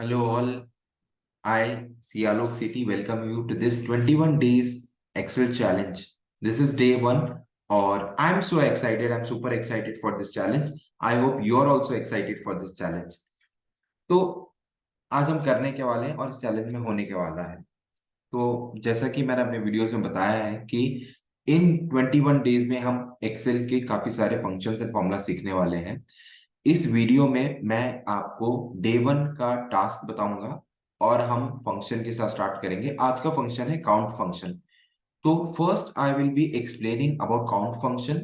Hello all, I, Sialok City, welcome you to this 21 days Excel challenge. This is day one, और I'm so excited, I'm super excited for this challenge. I hope you're also excited for this challenge. तो आज हम करने के वाले हैं और इस चैलेंज में होने के वाला है। तो जैसा कि मैंने अपने वीडियोस में बताया है कि इन 21 डेज में हम एक्सेल के काफी सारे फंक्शंस एंड फॉर्मूला सीखने वाले हैं। इस वीडियो में मैं आपको डे वन का टास्क बताऊंगा और हम फंक्शन के साथ स्टार्ट करेंगे। आज का फंक्शन है काउंट फंक्शन। तो first I will be explaining about count function.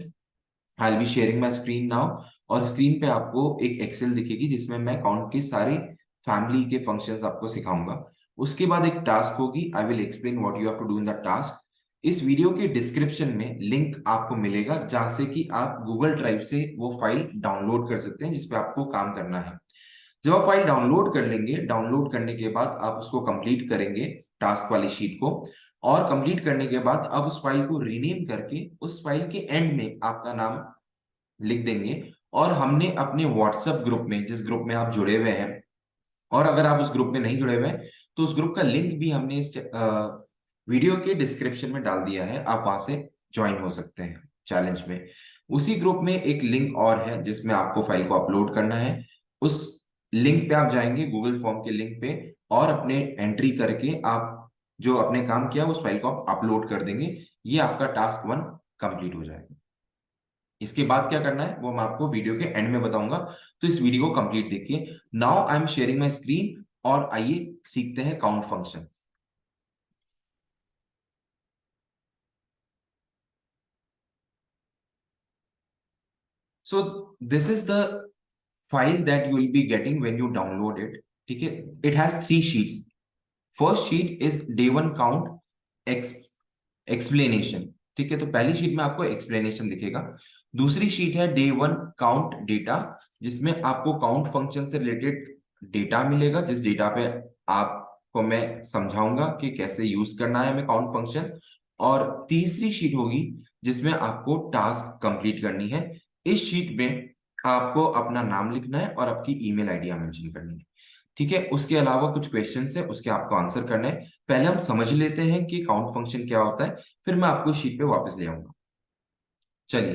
I will be sharing my screen now, और स्क्रीन पे आपको एक एक्सेल दिखेगी जिसमें मैं काउंट के सारे फैमिली के फंक्शंस आपको सिखाऊंगा। उसके बाद एक टास्क होगी, I will explain what you have to do in the task. इस वीडियो के डिस्क्रिप्शन में लिंक आपको मिलेगा जहां से कि आप गूगल ड्राइव से वो फाइल डाउनलोड कर सकते हैं जिसपे आपको काम करना है। जब आप फाइल डाउनलोड कर लेंगे, डाउनलोड करने के बाद आप उसको कंप्लीट करेंगे टास्क वाली शीट को, और कंप्लीट करने के बाद आप उस फाइल को रीनेम करके उस फाइल के एंड में आपका नाम लिख देंगे। और हमने अपने व्हाट्सएप ग्रुप में, जिस ग्रुप में आप जुड़े हुए हैं, और अगर आप उस ग्रुप में नहीं जुड़े हुए हैं तो उस ग्रुप का लिंक भी हमने इस वीडियो के डिस्क्रिप्शन में डाल दिया है, आप वहां से ज्वाइन हो सकते हैं चैलेंज में। उसी ग्रुप में एक लिंक और है जिसमें आपको फाइल को अपलोड करना है। उस लिंक पे आप जाएंगे, गूगल फॉर्म के लिंक पे, और अपने एंट्री करके आप जो अपने काम किया उस फाइल को आप अपलोड कर देंगे। ये आपका टास्क वन कंप्लीट हो जाएगा। इसके बाद क्या करना है वो मैं आपको वीडियो के एंड में बताऊंगा, तो इस वीडियो को कंप्लीट देखिए। Now I am sharing my screen, और आइए सीखते हैं count function. So this is the file that you will be getting when you download it. ठीक है, it has three sheets. First sheet is day one count explanation. ठीक है, तो पहली शीट में आपको एक्सप्लेनेशन दिखेगा। दूसरी शीट है डे वन काउंट डेटा, जिसमें आपको काउंट फंक्शन से रिलेटेड डेटा मिलेगा, जिस डेटा पे आपको मैं समझाऊंगा कि कैसे यूज करना है हमें काउंट फंक्शन। और तीसरी शीट होगी जिसमें आपको टास्क कंप्लीट करनी है। इस शीट में आपको अपना नाम लिखना है और आपकी ईमेल आईडी मेंशन करनी है। ठीक है, उसके अलावा कुछ क्वेश्चंस है, उसके आपको आंसर करना है। पहले हम समझ लेते हैं कि काउंट फंक्शन क्या होता है, फिर मैं आपको शीट पे वापस ले आऊंगा। चलिए,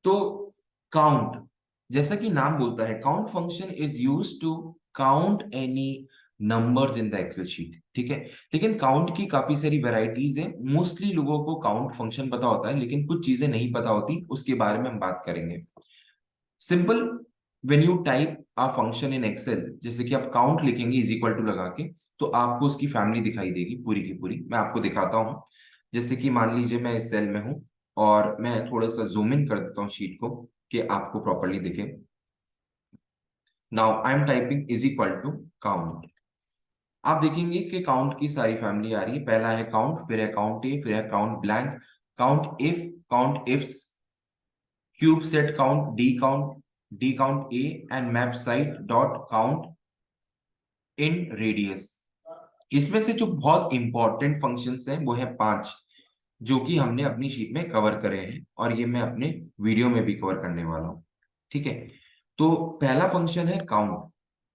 तो काउंट, जैसा कि नाम बोलता है, count function is use to count any numbers in the Excel sheet. ठीक है, लेकिन काउंट की काफी सारी वेराइटीज हैं। मोस्टली लोगों को काउंट फंक्शन पता होता है, लेकिन कुछ चीजें नहीं पता होती, उसके बारे में हम बात करेंगे। Simple, when you type a function in Excel, जैसे कि आप काउंट लिखेंगे इज इक्वल टू लगा के, तो आपको उसकी फैमिली दिखाई देगी पूरी की पूरी। मैं आपको दिखाता हूं। जैसे कि मान लीजिए मैं इस सेल में हूं, और मैं थोड़ा सा जूम इन कर देता हूं शीट को कि आपको प्रॉपरली दिखे। Now I am typing is equal to count. आप देखेंगे कि काउंट की सारी फैमिली आ रही है। पहला है काउंट, फिर है काउंट ए, फिर है count blank, count if, count ifs, cube set count, D count A, and map site dot count in radius. इसमें से जो बहुत इंपॉर्टेंट फंक्शंस हैं वो है पांच, जो कि हमने अपनी शीट में कवर करे हैं, और ये मैं अपने वीडियो में भी कवर करने वाला हूं। ठीक है, तो पहला फंक्शन है काउंट।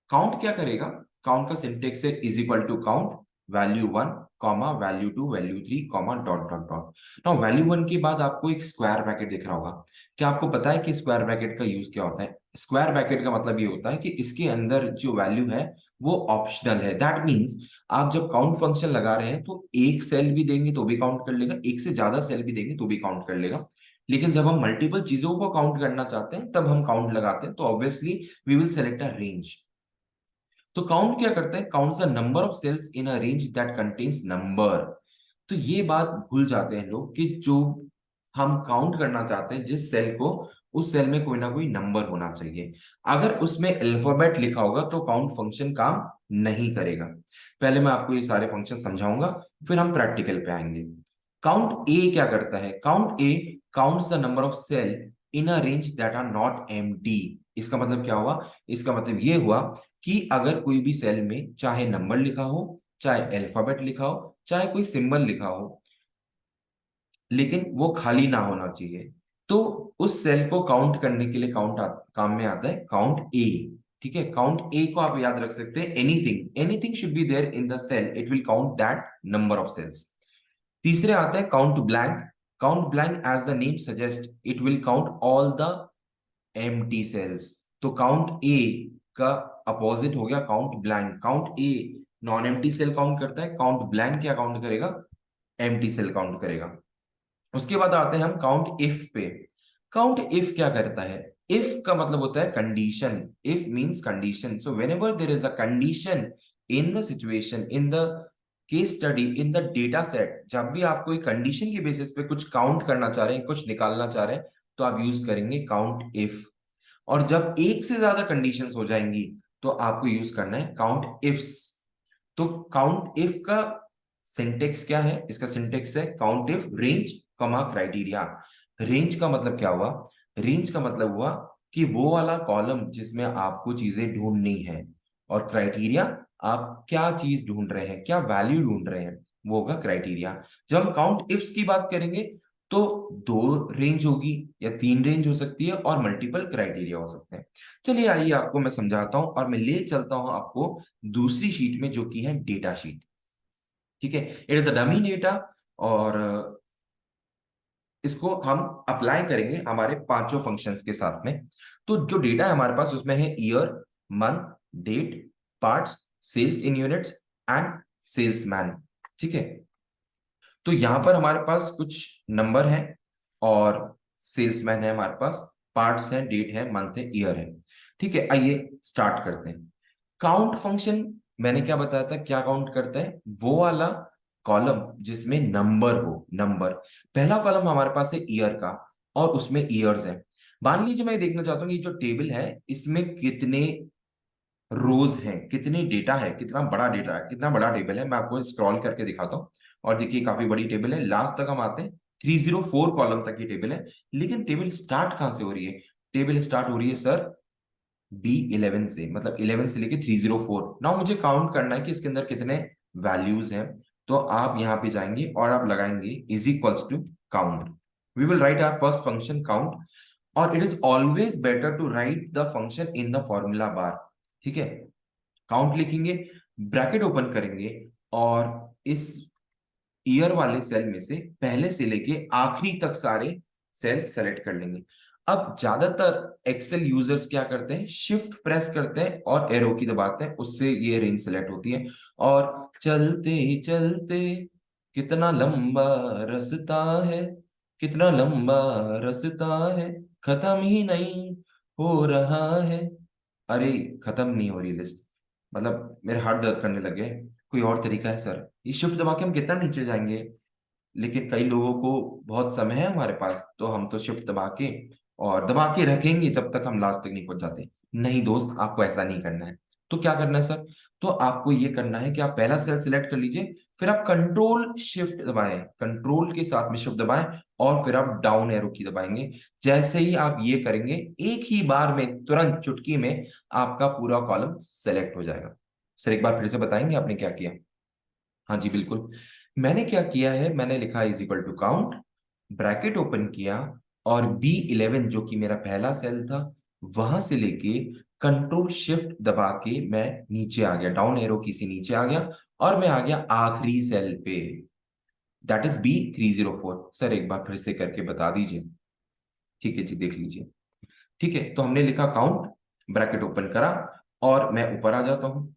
काउंट क्या करेगा? काउंट का सिंटेक्स है is equal to count value one, comma value two, value three, comma dot dot dot. Now value one के बाद आपको एक स्क्वायर ब्रैकेट दिख रहा होगा। क्या आपको पता है कि स्क्वायर ब्रैकेट का यूज क्या होता है? स्क्वायर ब्रैकेट का मतलब ये होता है कि इसके अंदर जो वैल्यू है वो ऑप्शनल है। दैट मीन्स आप जब काउंट फंक्शन लगा रहे हैं तो एक सेल भी देंगे तो भी काउंट कर लेगा, एक से ज्यादा सेल भी देंगे तो भी काउंट कर लेगा। लेकिन जब हम मल्टीपल चीजों को काउंट करना चाहते हैं तब हम काउंट लगाते हैं, तो obviously we will select a range. तो काउंट क्या करता है? Counts the number of cells in a range that contains number. तो ये बात भूल जाते हैं लोग कि जो हम काउंट करना चाहते हैं जिस सेल को, उस सेल में कोई ना कोई नंबर होना चाहिए। अगर उसमें अल्फाबेट लिखा होगा तो काउंट फंक्शन काम नहीं करेगा। पहले मैं आपको ये सारे फंक्शन समझाऊंगा, फिर हम प्रैक्टिकल पे आएंगे। काउंट ए क्या करता है? Count A counts the number of cell in a range that are not empty. इसका मतलब क्या हुआ? इसका मतलब ये हुआ कि अगर कोई भी सेल में चाहे नंबर लिखा हो, चाहे अल्फाबेट लिखा हो, चाहे कोई सिंबल लिखा हो, लेकिन वो खाली ना होना चाहिए, तो उस सेल को काउंट करने के लिए काम में आता है काउंट ए। ठीक है, काउंट ए को आप याद रख सकते हैं, anything anything should be there in the cell, it will count that number of cells. तीसरे आते हैं count blank. Count blank as the name suggest it will count all the empty cells. तो काउंट ए का opposite हो गया count blank. Count A non empty cell count करता है, count blank क्या काउंट करेगा, एम्प्टी सेल काउंट करेगा। उसके बाद आते हैं हम काउंट इफ पे। काउंट इफ क्या करता है, इफ का मतलब होता है condition, if means condition. So whenever there is a condition in the situation, in the case study, in the data set, जब भी आप कोई कंडीशन के बेसिस पे कुछ काउंट करना चाह रहे हैं, कुछ निकालना चाह रहे हैं, तो आप यूज करेंगे काउंट इफ। और जब एक से ज्यादा कंडीशंस हो जाएंगी तो आपको यूज करना है काउंट इफ्स। तो काउंट इफ का सिंटेक्स क्या है, इसका सिंटेक्स है काउंट इफ रेंज कमा क्राइटेरिया। रेंज का मतलब क्या हुआ, रेंज का मतलब हुआ कि वो वाला कॉलम जिसमें आपको चीजें ढूंढनी है, और क्राइटेरिया आप क्या चीज ढूंढ रहे हैं, क्या वैल्यू ढूंढ रहे हैं, वो होगा क्राइटेरिया। जब हम काउंट इफ्स की बात करेंगे तो दो रेंज होगी या तीन रेंज हो सकती है और मल्टीपल क्राइटेरिया हो सकते हैं। चलिए आइए आपको मैं समझाता हूं और मैं ले चलता हूं आपको दूसरी शीट में जो कि है डेटा शीट। ठीक है, it is a dummy data, और इसको हम अप्लाई करेंगे हमारे पांचों फंक्शंस के साथ में। तो जो डेटा है हमारे पास उसमें है year, month, date, parts, sales in units and salesman. ठीक है, तो यहां पर हमारे पास कुछ नंबर है और सेल्समैन है, हमारे पास पार्ट्स है, डेट है, मंथ है, ईयर है। ठीक है, आइए स्टार्ट करते हैं। काउंट फंक्शन मैंने क्या बताया था, क्या काउंट करता है, वो वाला कॉलम जिसमें नंबर हो, नंबर। पहला कॉलम हमारे पास है ईयर का और उसमें ईयर्स है। मान लीजिए मैं देखना चाहता हूँ कि जो टेबल है इसमें कितने रोज हैं, कितने डेटा है, कितना बड़ा डेटा है, कितना बड़ा टेबल है। मैं आपको स्क्रॉल करके दिखाता हूँ। और देखिए काफी बड़ी टेबल है, लास्ट तक हम आते हैं 304 कॉलम तक की टेबल है। लेकिन टेबल स्टार्ट कहां से हो रही है, टेबल स्टार्ट हो रही है सर B11 से, मतलब 11 से लेके 304। नाउ मुझे काउंट करना है कि इसके अंदर कितने वैल्यूज हैं। तो आप यहाँ पे जाएंगे और आप लगाएंगे is equals to count. We will write our first function count, और it is always better to write the function in the formula bar. ठीक है, काउंट लिखेंगे, ब्रैकेट ओपन करेंगे, और इस ईयर वाले सेल में से पहले से लेके आखिरी तक सारे सेल सेलेक्ट कर लेंगे। अब ज्यादातर एक्सेल यूजर्स क्या करते हैं, शिफ्ट प्रेस करते हैं और एरो की दबाते हैं, उससे ये रेंज सेलेक्ट होती है। और चलते चलते कितना लंबा रास्ता है, कितना लंबा रास्ता है, खत्म ही नहीं हो रहा है। अरे खत्म नहीं हो रही लिस्ट, मतलब मेरे हाथ दर्द करने लगे। कोई और तरीका है सर, ये शिफ्ट दबा के हम कितना नीचे जाएंगे। लेकिन कई लोगों को बहुत समय है हमारे पास, तो हम तो शिफ्ट दबा के और दबा के रखेंगे जब तक हम लास्ट तक नहीं पहुंच जाते। नहीं दोस्त, आपको ऐसा नहीं करना है। तो क्या करना है सर, तो आपको ये करना है कि आप पहला सेल सिलेक्ट कर लीजिए, फिर आप कंट्रोल शिफ्ट दबाएं, कंट्रोल के साथ में शिफ्ट दबाएं, और फिर आप डाउन एरो की दबाएंगे। जैसे ही आप ये करेंगे एक ही बार में, तुरंत चुटकी में आपका पूरा कॉलम सेलेक्ट हो जाएगा। सर एक बार फिर से बताएंगे आपने क्या किया। हाँ जी बिल्कुल, मैंने क्या किया है, मैंने लिखा is equal to count, bracket open किया, और B11 जो कि मेरा पहला सेल था, वहां से लेके कंट्रोल शिफ्ट दबा के मैं नीचे आ गया, डाउन एरो की से नीचे आ गया, और मैं आ गया आखिरी सेल पे, दैट इज B304। सर एक बार फिर से करके बता दीजिए। ठीक है जी, देख लीजिए। ठीक है, तो हमने लिखा काउंट, ब्रैकेट ओपन करा, और मैं ऊपर आ जाता हूं,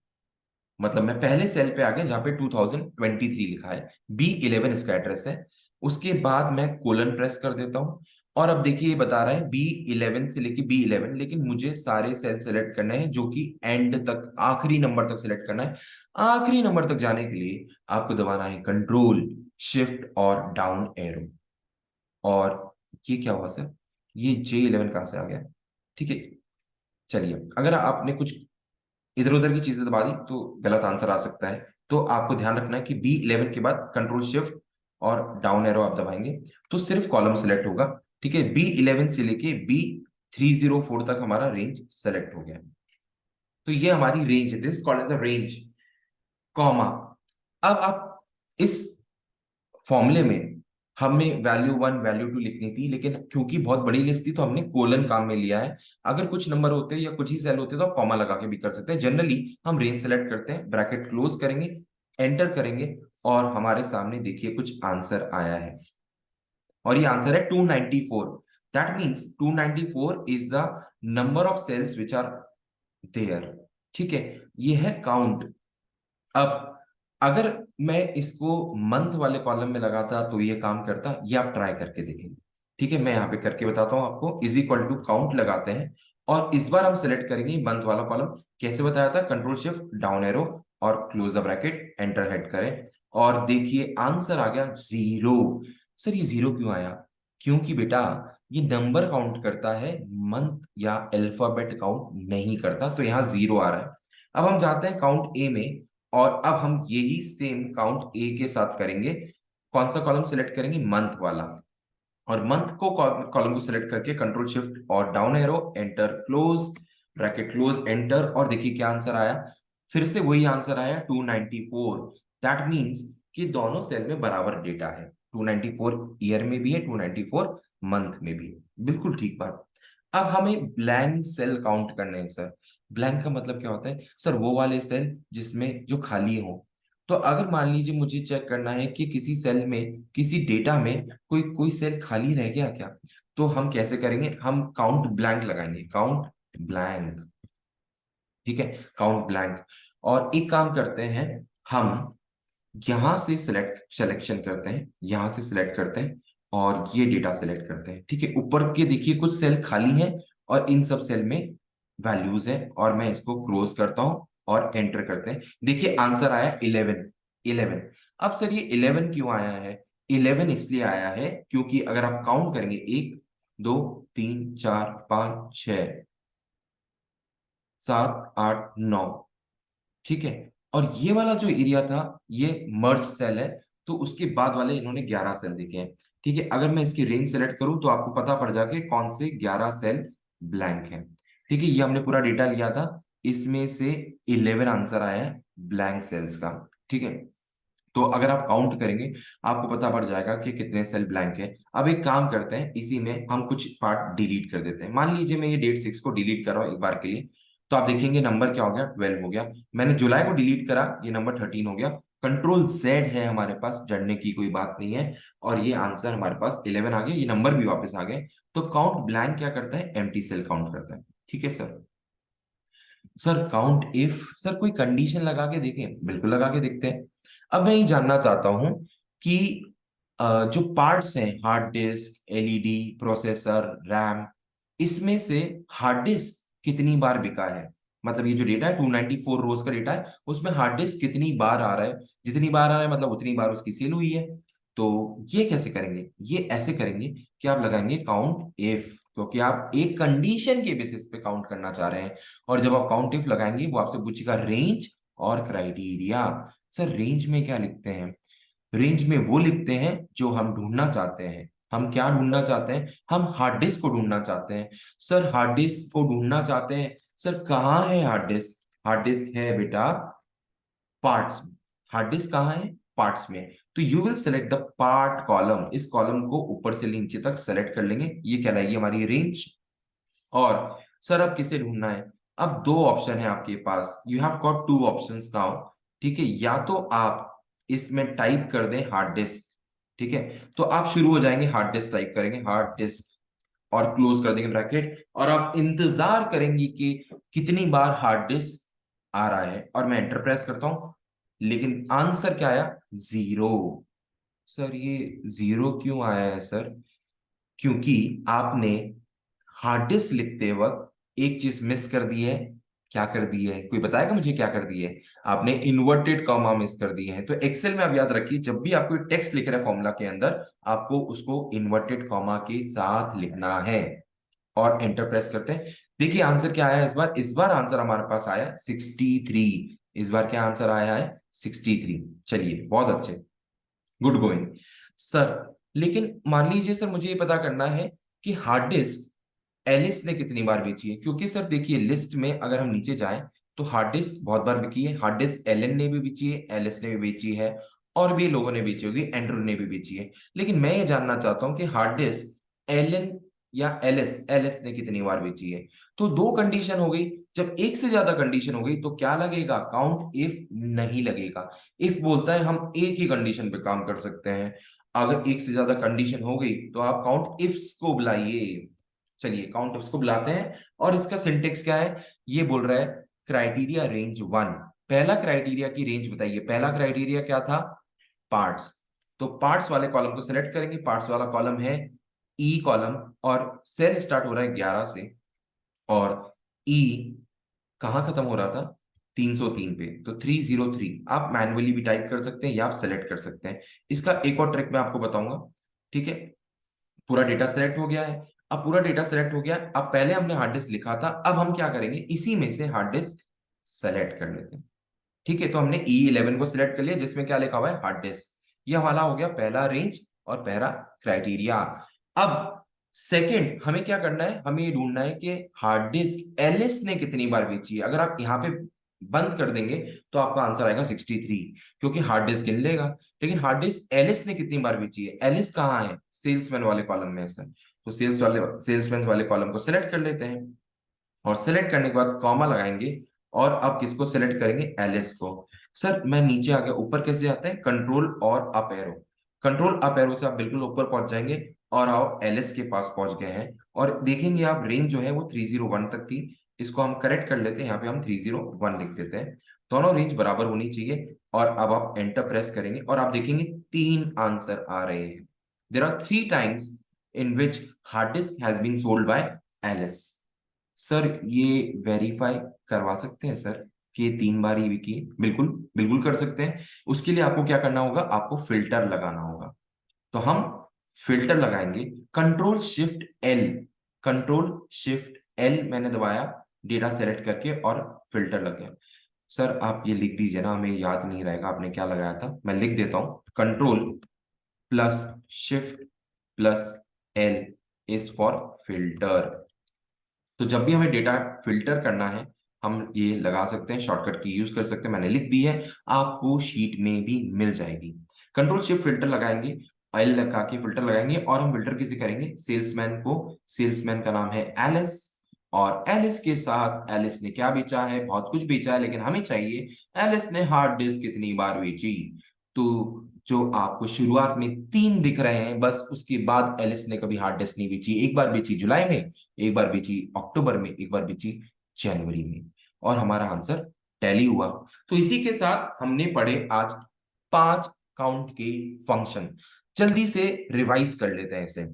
मतलब मैं पहले सेल पे आ गया जहां पे 2023 लिखा है, B11 इसका एड्रेस है। उसके बाद मैं कोलन प्रेस कर देता हूं, और अब देखिए ये बता रहा है B11 से लेके B11, लेकिन मुझे सारे सेल सेलेक्ट करने हैं जो कि एंड तक, आखिरी नंबर तक सेलेक्ट करना है। आखिरी नंबर तक जाने के लिए आपको दबाना है कंट्रोल शिफ्ट और डाउन एरो। और ये क्या हुआ सर, ये J11 कहां से आ गया। ठीक है, चलिए अगर आपने कुछ इधर उधर की चीजें दबा दी तो गलत आंसर आ सकता है। तो आपको ध्यान रखना है कि B11 के बाद कंट्रोल शिफ्ट और डाउन एरो आप दबाएंगे तो सिर्फ कॉलम सेलेक्ट होगा। ठीक है, B11 से लेके B304 तक हमारा रेंज सेलेक्ट हो गया। तो ये हमारी रेंज है, this called as a range, comma. अब आप इस फॉर्मूले में हमें वैल्यू 1 वैल्यू 2 लिखनी थी, लेकिन क्योंकि बहुत बड़ी लिस्ट थी तो हमने कोलन काम में लिया है। अगर कुछ नंबर होते या कुछ ही सेल होते तो आप कॉमा लगा के भी कर सकते हैं। जनरली हम रेंज सेलेक्ट करते हैं, ब्रैकेट क्लोज करेंगे, एंटर करेंगे, और हमारे सामने देखिए कुछ आंसर आया है, और ये आंसर है 294। That means 294 is the number of cells which are there. ठीक है, ये है काउंट। अब अगर मैं इसको मंथ वाले कॉलम में लगाता तो ये काम करता, ये आप ट्राई करके देखेंगे। ठीक है, मैं यहाँ पे करके बताता हूँ आपको। इज इक्वल टू काउंट लगाते हैं, और इस बार हम सेलेक्ट करेंगे मंथ वाला कॉलम। कैसे बताया था? कंट्रोल शिफ्ट डाउन एरो और close the bracket, enter head करें, और देखिए आंसर आ गया 0। सर ये 0 क्यों आया? क्योंकि बेटा ये नंबर काउंट करता है, मंथ या अल्फाबेट काउंट नहीं करता, तो यहाँ 0 आ रहा है। अब हम जाते हैं काउंट ए में, और अब हम यही सेम काउंट ए के साथ करेंगे। कौन सा कॉलम सिलेक्ट करेंगे? मंथ वाला। और मंथ को कॉलम को सिलेक्ट करके कंट्रोल शिफ्ट और down arrow, enter close bracket, close enter, और देखिए क्या आंसर आया। फिर से वही आंसर आया 294। दैट मीन्स कि दोनों सेल में बराबर डेटा है। 294 ईयर में भी है, 294 मंथ में भी है। बिल्कुल ठीक बात। अब हमें ब्लैंक सेल काउंट करने हैं सर। ब्लैंक का मतलब क्या होता है सर? वो वाले सेल जिसमें जो खाली हो। तो अगर मान लीजिए मुझे चेक करना है कि किसी सेल में, किसी डेटा में कोई कोई सेल खाली रह गया क्या, तो हम कैसे करेंगे? हम काउंट ब्लैंक लगाएंगे, काउंट ब्लैंक। ठीक है, काउंट ब्लैंक। और एक काम करते हैं, हम यहां से सिलेक्शन करते हैं, यहां से सिलेक्ट करते हैं, और ये डेटा सिलेक्ट करते हैं। ठीक है, ऊपर के देखिए कुछ सेल खाली हैं, और इन सब सेल में वैल्यूज है, और मैं इसको क्लोज करता हूं और एंटर करते हैं। देखिए आंसर आया 11। 11। अब सर ये 11 क्यों आया है? 11 इसलिए आया है क्योंकि अगर आप काउंट करेंगे, 1 2 3 4 5 6 7 8 9, ठीक है, और ये वाला जो एरिया था ये मर्ज सेल है, तो उसके बाद वाले इन्होंने 11 सेल दिखे हैं। ठीक है, अगर मैं इसकी रेंज सेलेक्ट करूं तो आपको पता पड़ जाएगा कि कौन से 11 सेल ब्लैंक हैं। ठीक है, ये हमने पूरा डेटा लिया था, इसमें से 11 आंसर आया है ब्लैंक सेल्स का। ठीक है, तो अगर आप काउंट करेंगे आपको पता पड़ जाएगा कि कितने सेल ब्लैंक है। अब एक काम करते हैं, इसी में हम कुछ पार्ट डिलीट कर देते हैं। मान लीजिए मैं ये डेट 6 को डिलीट कर रहा हूं एक बार के लिए, तो आप देखेंगे नंबर क्या हो गया? 12 हो गया। मैंने जुलाई को डिलीट करा, ये नंबर 13 हो गया। कंट्रोल जेड है हमारे पास, डरने की कोई बात नहीं है, और ये आंसर हमारे पास 11 आ गया, ये नंबर भी वापस आ गए। तो काउंट ब्लैंक क्या करता है? एम्प्टी सेल काउंट करता है। ठीक है sir. Sir count if, sir कोई कंडीशन लगा के देखें? बिल्कुल लगा के देखते हैं। अब मैं ये जानना चाहता हूं कि जो पार्ट्स हैं, hard disk, LED, processor, RAM, इसमें से हार्ड डिस्क कितनी बार बिका है। मतलब ये जो डेटा है 294 रोज का डेटा है, उसमें हार्ड डिस्क कितनी बार आ रहा है। जितनी बार आ रहा है मतलब उतनी बार उसकी सेल हुई है। तो ये कैसे करेंगे? ये ऐसे करेंगे कि आप लगाएंगे काउंट इफ, क्योंकि आप एक कंडीशन के बेसिस पे काउंट करना चाह रहे हैं। और जब आप काउंट इफ लगाएंगे वो आपसे पूछेगा रेंज और क्राइटेरिया। सर रेंज में क्या लिखते हैं? रेंज में वो लिखते हैं जो हम ढूंढना चाहते हैं। हम क्या ढूंढना चाहते हैं? हम हार्ड डिस्क को ढूंढना चाहते हैं। सर हार्ड डिस्क को ढूंढना चाहते हैं, सर कहाँ है हार्ड डिस्क? हार्ड डिस्क है बेटा पार्ट्स में। हार्ड डिस्क कहाँ है? पार्ट्स में। तो you will select the part column, इस कॉलम को ऊपर से नीचे तक सेलेक्ट कर लेंगे, ये कहलाएगी हमारी रेंज। और सर अब किसे ढूंढना है? अब दो ऑप्शन है आपके पास, you have got two options now. ठीक है, या तो आप इसमें टाइप कर दें हार्ड डिस्क। ठीक है, तो आप शुरू हो जाएंगे, हार्ड डिस्क टाइप करेंगे, हार्ड डिस्क, और क्लोज कर देंगे ब्रैकेट, और आप इंतजार करेंगे कि कितनी बार हार्ड डिस्क आ रहा है, और मैं एंटर प्रेस करता हूं। लेकिन आंसर क्या आया? 0। सर ये 0 क्यों आया है सर? क्योंकि आपने हार्ड डिस्क लिखते वक्त एक चीज मिस कर दी है। क्या कर दी है? कोई बताएगा मुझे क्या कर दी है? आपने इन्वर्टेड कॉमा मिस कर दिए हैं। तो एक्सेल में आप याद रखिए, जब भी आपको टेक्स्ट लिख रहा है फॉर्मूला के अंदर, आपको उसको इन्वर्टेड कॉमा के साथ लिखना है। और एंटर प्रेस करते हैं। देखिए आंसर क्या आया इस बार? इस बार आंसर हमारे पास आया 63। इस बार क्या आंसर आया है? 63। चलिए बहुत अच्छे, गुड गोइंग सर। लेकिन मान लीजिए सर मुझे ये पता करना है कि हार्ड डिस्क एलिस ने कितनी बार बेची है। क्योंकि सर देखिए लिस्ट में अगर हम नीचे जाएं तो हार्ड डिस्क बहुत बार बिकी है, हार्ड डिस्क एलन ने भी बेची है, एलिस ने भी बेची है, और भी लोगों ने बेची होगी, एंड्रू ने भी बेची है। लेकिन मैं ये जानना चाहता हूँ कि हार्ड डिस्क एलन या एलिस एलिस ने कितनी बार बेची है। तो दो कंडीशन हो गई। जब एक से ज्यादा कंडीशन हो गई तो क्या लगेगा, काउंट इफ नहीं लगेगा। इफ बोलता है हम एक ही कंडीशन पे काम कर सकते हैं। अगर एक से ज्यादा कंडीशन हो गई तो आप काउंट इफ्स को बुलाइए। चलिए काउंट इफ्स को बुलाते हैं। और इसका सिंटेक्स क्या है, ये बोल रहा है क्राइटेरिया रेंज 1। पहला क्राइटेरिया की रेंज बताइए। पहला क्राइटेरिया क्या था, पार्ट्स। तो पार्ट्स वाले कॉलम को सिलेक्ट करेंगे। पार्ट्स वाला कॉलम है ई कॉलम, और सेल स्टार्ट हो रहा है 11 से, और ई कहाँ खत्म हो रहा था, 303 पे। तो 303 आप मैन्युअली भी टाइप कर सकते हैं या आप सेलेक्ट कर सकते हैं। इसका एक और ट्रिक मैं आपको बताऊंगा। ठीक है, पूरा डेटा सेलेक्ट हो गया है। अब पूरा डेटा सेलेक्ट हो गया, अब पहले हमने हार्ड डिस्क लिखा था, अब हम क्या करेंगे, इसी में से हार्ड डिस्क सेलेक्ट कर लेते हैं। ठीक है, तो हमने E11 को सिलेक्ट कर लिया जिसमें क्या लिखा हुआ है, हार्ड डिस्क। ये हमारा हो गया पहला रेंज और पहला क्राइटेरिया। अब सेकंड हमें क्या करना है, हमें ये ढूंढना है कि हार्ड डिस्क एलिस ने कितनी बार बेची है। अगर आप यहाँ पे बंद कर देंगे तो आपका आंसर आएगा 63, क्योंकि हार्ड डिस्क गिन लेगा। लेकिन हार्ड डिस्क एलिस ने कितनी बार बेची है, एलिस कहाँ है, सेल्समैन वाले कॉलम में है सर। तो सेल्समैन वाले कॉलम को सिलेक्ट कर लेते हैं, और सिलेक्ट करने के बाद कॉमा लगाएंगे। और अब किसको सिलेक्ट करेंगे, एलिस को। सर मैं नीचे आ गया, ऊपर कैसे जाते हैं, कंट्रोल और up arrow. Control up arrow से आप बिल्कुल ऊपर पहुंच जाएंगे, और आप एलिस के पास पहुंच गए हैं। और देखेंगे आप रेंज जो है वो 301 तक थी। इसको हम करेक्ट कर लेते हैं, यहाँ पे हम 301 लिख देते हैं। दोनों रेंज बराबर होनी चाहिए। और अब आप एंटर प्रेस करेंगे और आप देखेंगे 3 आंसर आ रहे हैं। There are 3 times in which hard disk has been sold by Alice. Sir ये वेरीफाई करवा सकते हैं सर कि 3 बार ही विकी है? बिल्कुल, बिल्कुल कर सकते हैं। उसके लिए आपको क्या करना होगा, आपको फिल्टर लगाना होगा। तो हम फिल्टर लगाएंगे, control shift L. Control shift L मैंने दबाया डेटा सेलेक्ट करके, और फिल्टर लग गया। सर आप ये लिख दीजिए ना, हमें याद नहीं रहेगा आपने क्या लगाया था। मैं लिख देता हूं, control plus shift plus L is for filter. तो जब भी हमें डेटा फिल्टर करना है, हम ये लगा सकते हैं, शॉर्टकट की यूज कर सकते हैं। मैंने लिख दी है, आपको शीट में भी मिल जाएगी। कंट्रोल शिफ्ट फिल्टर लगाएंगे, एल लगा के फिल्टर लगाएंगे, और हम फिल्टर किसे करेंगे, सेल्समैन को। सेल्समैन का नाम है एलिस, और एलिस के साथ एलिस ने क्या बेचा है, बहुत कुछ बेचा है, लेकिन हमें चाहिए एलिस ने हार्ड डिस्क कितनी बार बेची। तो जो आपको शुरुआत में 3 दिख रहे हैं, बस उसके बाद एलिस ने कभी हार्ड डिस्क नहीं बेची। एक बार बेची जुलाई में, एक बार बेची अक्टूबर में, एक बार बेची जनवरी में। और हमारा आंसर टैली हुआ। तो इसी के साथ हमने पढ़े आज 5 काउंट के फंक्शन। जल्दी से रिवाइज कर लेते हैं इसे।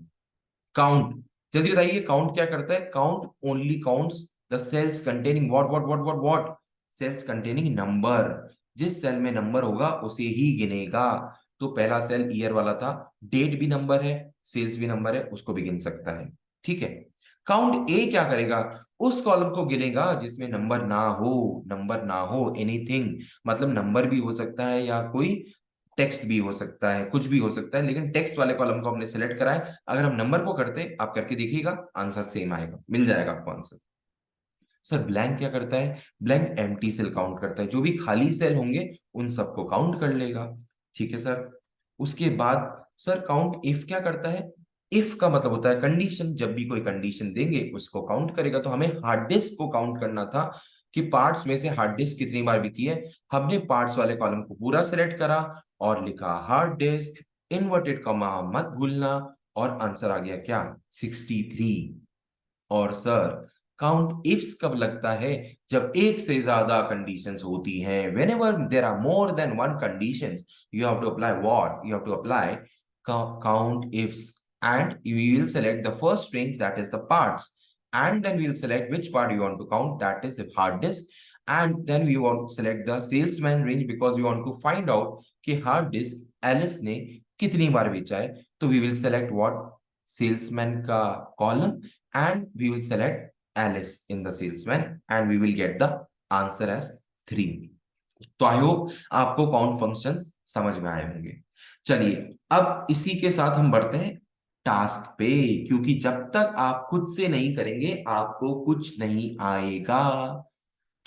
काउंट, जल्दी बताइए, काउंट क्या करता है, count only counts the cells containing what cells containing number. जिस सेल में नंबर होगा उसे ही गिनेगा। तो पहला सेल ईयर वाला था, डेट भी नंबर है, सेल्स भी नंबर है, उसको भी गिन सकता है। ठीक है, काउंट ए क्या करेगा, उस कॉलम को गिनेगा जिसमें नंबर ना हो। नंबर ना हो, एनीथिंग, मतलब नंबर भी हो सकता है या कोई टेक्स्ट भी हो सकता है, कुछ भी हो सकता है, लेकिन टेक्स्ट वाले कॉलम को हमने सेलेक्ट करा है। अगर हम नंबर को करते, आप करके देखिएगा, आंसर सेम आएगा, मिल जाएगा आपको आंसर। सर ब्लैंक क्या करता है, ब्लैंक एम्प्टी सेल काउंट करता है, जो भी खाली सेल होंगे उन सबको काउंट कर लेगा। ठीक है सर। उसके बाद सर काउंट इफ क्या करता है, इफ का मतलब होता है कंडीशन। जब भी कोई कंडीशन देंगे उसको काउंट करेगा। तो हमें हार्ड डिस्क को काउंट करना था कि पार्ट्स में से हार्ड डिस्क कितनी बार बिकी है। हमने पार्ट्स वाले कॉलम को पूरा सेलेक्ट करा और लिखा हार्ड डिस्क, इन्वर्टेड कॉमा मत भूलना, और आंसर आ गया क्या, 63। और सर काउंट इफ्स कब लगता है, जब एक से ज्यादा कंडीशंस होती हैं। whenever there are more than one conditions, you have to apply what, you have to apply count ifs, and you will select the first range, that is the parts, and then we will select which part you want to count, that is the hard disk, and then we want to select the salesman range because we want to find out कि hard disk Alice ने कितनी बार बेचा है। तो we will select what, salesman का column, and we will select Alice in the salesman, and we will get the answer as 3। तो I hope आपको count functions समझ में आए होंगे। चलिए अब इसी के साथ हम बढ़ते हैं टास्क पे, क्योंकि जब तक आप खुद से नहीं करेंगे आपको कुछ नहीं आएगा।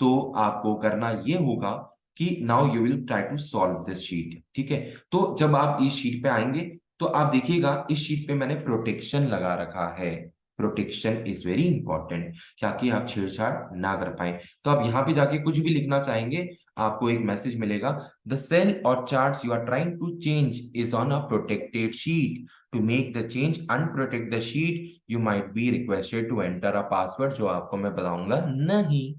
तो आपको करना यह होगा कि now you will try to solve this sheet. ठीक है, तो जब आप इस शीट पे आएंगे तो आप देखिएगा इस शीट पे मैंने प्रोटेक्शन लगा रखा है। प्रोटेक्शन इज वेरी इंपॉर्टेंट, क्या कि आप छेड़छाड़ ना कर पाए। तो आप यहाँ पे जाके कुछ भी लिखना चाहेंगे, आपको एक मैसेज मिलेगा, the cell or charts you are trying to change is on a protected sheet, to make the change unprotect the sheet you might be requested to enter a password, जो आपको मैं बताऊंगा नहीं।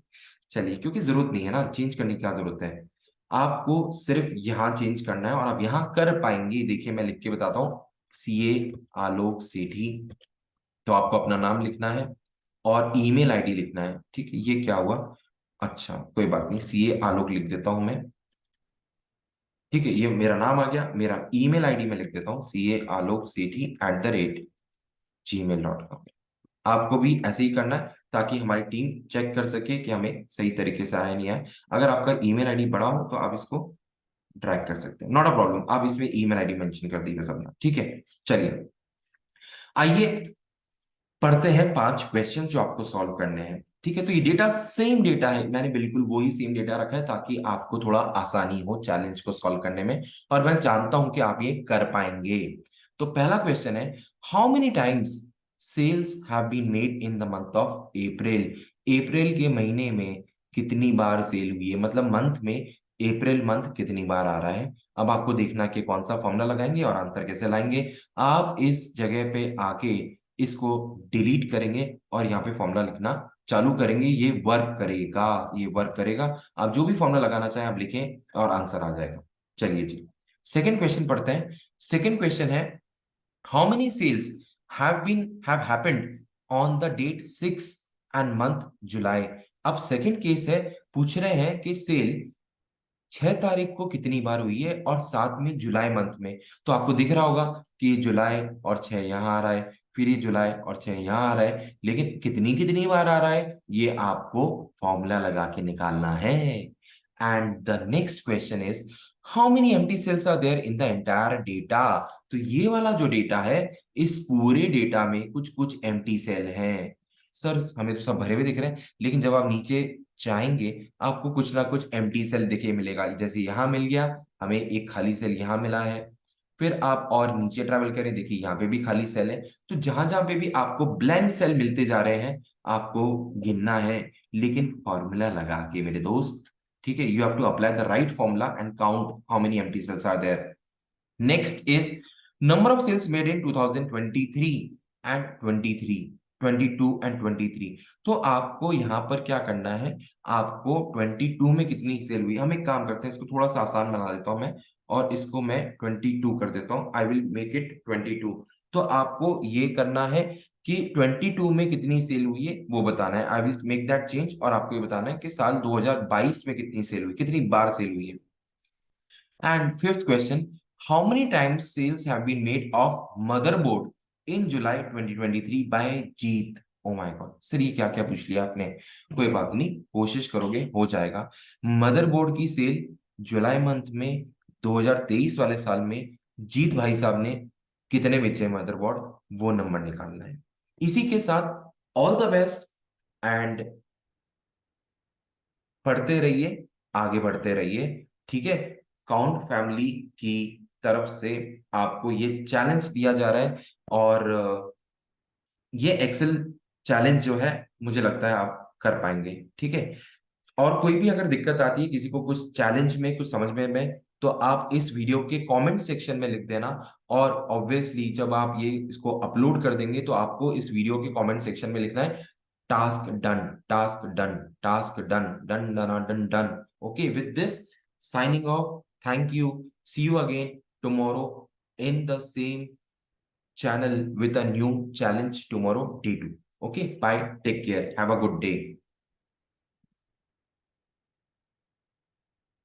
चलिए, क्योंकि जरूरत नहीं है ना, चेंज करने की क्या जरूरत है, आपको सिर्फ यहाँ चेंज करना है और आप यहाँ कर पाएंगे। देखिए मैं लिख के बताता हूँ, सीए आलोक सेठी, तो आपको अपना नाम लिखना है और ईमेल आईडी लिखना है। ठीक है, ये क्या हुआ, अच्छा कोई बात नहीं, सीए आलोक लिख देता हूं मैं। ठीक है, ये मेरा नाम आ गया, मेरा ईमेल आईडी में लिख देता हूँ CA alok sethi@gmail.com। आपको भी ऐसे ही करना है ताकि हमारी टीम चेक कर सके कि हमें सही तरीके से आया नहीं आया। अगर आपका ईमेल आईडी बड़ा हो तो आप इसको ड्रैग कर सकते हैं, नॉट अ प्रॉब्लम, आप इसमें ईमेल आईडी मेंशन कर दीजिए सबने। ठीक है, चलिए आइए पढ़ते हैं 5 क्वेश्चन जो आपको सॉल्व करने हैं। ठीक है, तो ये डेटा सेम डेटा है, मैंने बिल्कुल वही सेम डेटा रखा है ताकि आपको थोड़ा आसानी हो चैलेंज को सॉल्व करने में, और मैं जानता हूं कि आप ये कर पाएंगे। तो पहला क्वेश्चन है, how many times sales have been made in the month of April. अप्रैल के महीने में कितनी बार सेल हुई है, मतलब मंथ में अप्रैल मंथ कितनी बार आ रहा है। अब आपको देखना कि कौन सा फॉर्मूला लगाएंगे और आंसर कैसे लाएंगे। आप इस जगह पे आके इसको डिलीट करेंगे और यहाँ पे फॉर्मूला लिखना चालू करेंगे, ये वर्क करेगा, ये वर्क करेगा। आप जो भी फॉर्मूला लगाना चाहें आप लिखें और आंसर आ जाएगा। चलिए जी, सेकंड क्वेश्चन पढ़ते हैं। सेकंड क्वेश्चन है, how many sales have happened on the date 6 and month July. अब सेकंड केस है, पूछ रहे हैं कि सेल 6 तारीख को कितनी बार हुई है और साथ में जुलाई मंथ में। तो आपको दिख रहा होगा कि जुलाई और 6 यहाँ आ रहा है, फिर ये जुलाई और 6 यहाँ आ रहा है, लेकिन कितनी कितनी बार आ रहा है ये आपको फॉर्मूला लगा के निकालना है। And the next question is, how many empty cells are there in the entire data. तो ये वाला जो डेटा है, इस पूरे डेटा में कुछ कुछ एम्प्टी सेल हैं। सर हमें तो सब भरे हुए दिख रहे हैं, लेकिन जब आप नीचे जाएंगे आपको कुछ ना कुछ एम्प्टी सेल दिखे मिलेगा। जैसे यहाँ मिल गया हमें एक खाली सेल, यहाँ मिला है। फिर आप और नीचे ट्रैवल करें, देखिए यहाँ पे भी खाली सेल है। तो जहां जहां पे भी आपको ब्लैंक सेल मिलते जा रहे हैं आपको गिनना है, लेकिन फॉर्मूला लगा के मेरे दोस्त। ठीक है, you have to apply the right formula and count how many empty cells are there. Next is number of sales made in 2023 and 23, 22 and 23। तो आपको यहाँ पर क्या करना है, आपको 22 में कितनी सेल हुई। हम एक काम करते हैं, इसको थोड़ा सा आसान बना देता हूँ मैं, और इसको मैं 22 कर देता हूँ, आई विल मेक इट 22। तो आपको ये करना है कि 22 में कितनी सेल हुई है वो बताना है, I will make that change. और आपको ये बताना है कि साल 2022 में कितनी सेल हुई, कितनी बार सेल हुई है। And fifth question, how many times sales have been made of motherboard in July 2023 by Jeet? Oh my God, sir ये क्या क्या पूछ लिया आपने। कोई बात नहीं, कोशिश करोगे हो जाएगा। मदरबोर्ड की सेल जुलाई मंथ में 2023 वाले साल में जीत भाई साहब ने कितने बेचे मदरबोर्ड, वो नंबर निकालना है। इसी के साथ ऑल द बेस्ट एंड पढ़ते रहिए, आगे बढ़ते रहिए। ठीक है, काउंट फैमिली की तरफ से आपको ये चैलेंज दिया जा रहा है, और ये एक्सेल चैलेंज जो है मुझे लगता है आप कर पाएंगे। ठीक है, और कोई भी अगर दिक्कत आती है, किसी को कुछ चैलेंज में कुछ समझ में तो आप इस वीडियो के कमेंट सेक्शन में लिख देना। और ऑब्वियसली जब आप ये इसको अपलोड कर देंगे तो आपको इस वीडियो के कमेंट सेक्शन में लिखना है, task done, task done, task done, done done done done. Okay, with this signing off, thank you, see you again tomorrow in the same channel with a new challenge tomorrow day 2. Okay, bye, take care, have a good day.